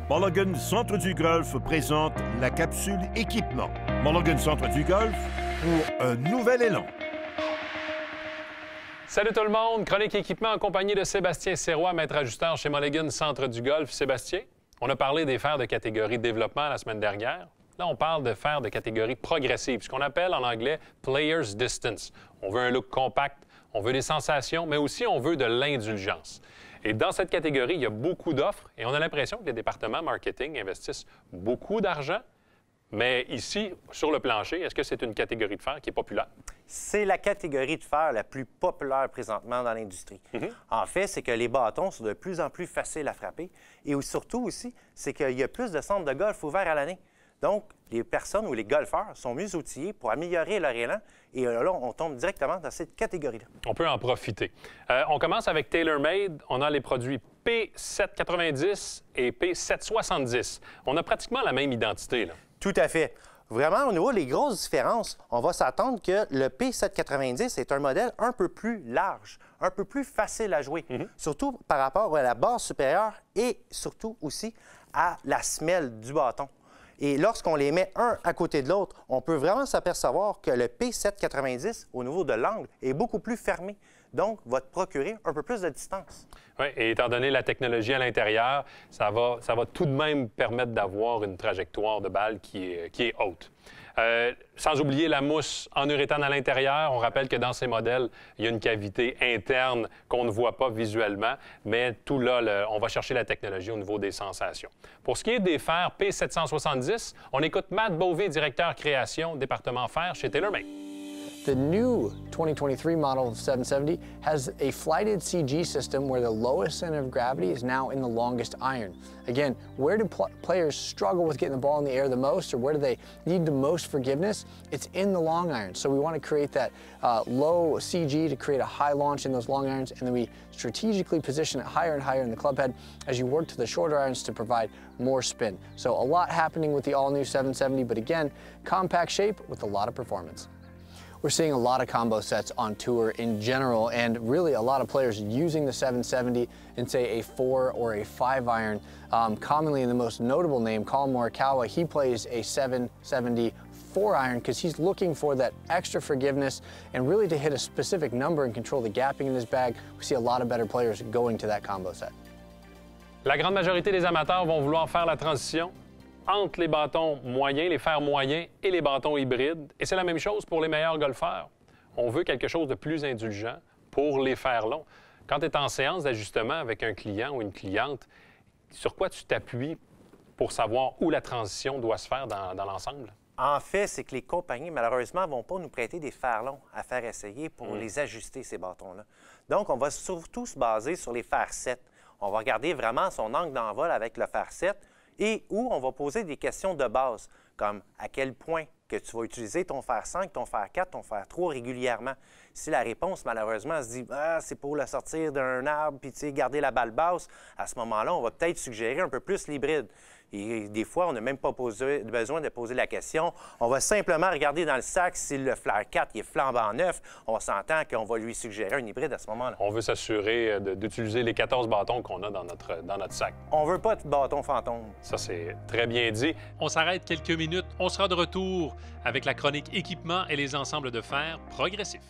Mulligan Centre du Golf présente la capsule équipement. Mulligan Centre du Golf pour un nouvel élan. Salut tout le monde! Chronique équipement en compagnie de Sébastien Serrois, maître ajusteur chez Mulligan Centre du Golf. Sébastien, on a parlé des fers de catégorie développement la semaine dernière. Là, on parle de fers de catégorie progressive, ce qu'on appelle en anglais « player's distance ». On veut un look compact, on veut des sensations, mais aussi on veut de l'indulgence. Et dans cette catégorie, il y a beaucoup d'offres et on a l'impression que les départements marketing investissent beaucoup d'argent. Mais ici, sur le plancher, est-ce que c'est une catégorie de fer qui est populaire? C'est la catégorie de fer la plus populaire présentement dans l'industrie. En fait, c'est que les bâtons sont de plus en plus faciles à frapper et surtout aussi, c'est qu'il y a plus de centres de golf ouverts à l'année. Donc, les personnes ou les golfeurs sont mieux outillés pour améliorer leur élan. Et là, on tombe directement dans cette catégorie-là. On peut en profiter. On commence avec TaylorMade. On a les produits P790 et P770. On a pratiquement la même identité, là. Tout à fait. Vraiment, au niveau des grosses différences, on va s'attendre que le P790 est un modèle un peu plus large, un peu plus facile à jouer, surtout par rapport à la base supérieure et surtout aussi à la semelle du bâton. Et lorsqu'on les met un à côté de l'autre, on peut vraiment s'apercevoir que le P790, au niveau de l'angle, est beaucoup plus fermé. Donc, va te procurer un peu plus de distance. Oui, et étant donné la technologie à l'intérieur, ça va tout de même permettre d'avoir une trajectoire de balle qui est haute. Sans oublier la mousse en uréthane à l'intérieur. On rappelle que dans ces modèles, il y a une cavité interne qu'on ne voit pas visuellement, mais tout là, on va chercher la technologie au niveau des sensations. Pour ce qui est des fers P770, on écoute Matt Beauvais, directeur création, département fer chez TaylorMade. The new 2023 model of 770 has a flighted CG system where the lowest center of gravity is now in the longest iron. Again, where do players struggle with getting the ball in the air the most, or where do they need the most forgiveness? It's in the long iron. So we want to create that low CG to create a high launch in those long irons, and then we strategically position it higher and higher in the club head as you work to the shorter irons to provide more spin. So a lot happening with the all-new 770, but again, compact shape with a lot of performance. We're seeing a lot of combo sets on tour in general, and really a lot of players using the 770 in, say, a 4 or a 5 iron. Commonly in the most notable name, Collin Morikawa, he plays a 770 4 iron because he's looking for that extra forgiveness and really to hit a specific number and control the gapping in his bag. We see a lot of better players going to that combo set. La grande majorité des amateurs vont vouloir faire la transition entre les bâtons moyens, les fers moyens et les bâtons hybrides. Et c'est la même chose pour les meilleurs golfeurs. On veut quelque chose de plus indulgent pour les fers longs. Quand tu es en séance d'ajustement avec un client ou une cliente, sur quoi tu t'appuies pour savoir où la transition doit se faire dans l'ensemble? En fait, c'est que les compagnies, malheureusement, ne vont pas nous prêter des fers longs à faire essayer pour les ajuster, ces bâtons-là. Donc, on va surtout se baser sur les fers 7. On va regarder vraiment son angle d'envol avec le fer 7 et où on va poser des questions de base, comme à quel point que tu vas utiliser ton fer 5, ton fer 4, ton fer 3 régulièrement. Si la réponse, malheureusement, se dit « c'est pour le sortir d'un arbre puis garder la balle basse », à ce moment-là, on va peut-être suggérer un peu plus l'hybride. Et des fois, on n'a même pas besoin de poser la question. On va simplement regarder dans le sac si le flair 4 il est flambant neuf. On s'entend qu'on va lui suggérer un hybride à ce moment-là. On veut s'assurer d'utiliser les 14 bâtons qu'on a dans notre sac. On veut pas de bâton fantôme. Ça, c'est très bien dit. On s'arrête quelques minutes. On sera de retour avec la chronique équipement et les ensembles de fer progressifs.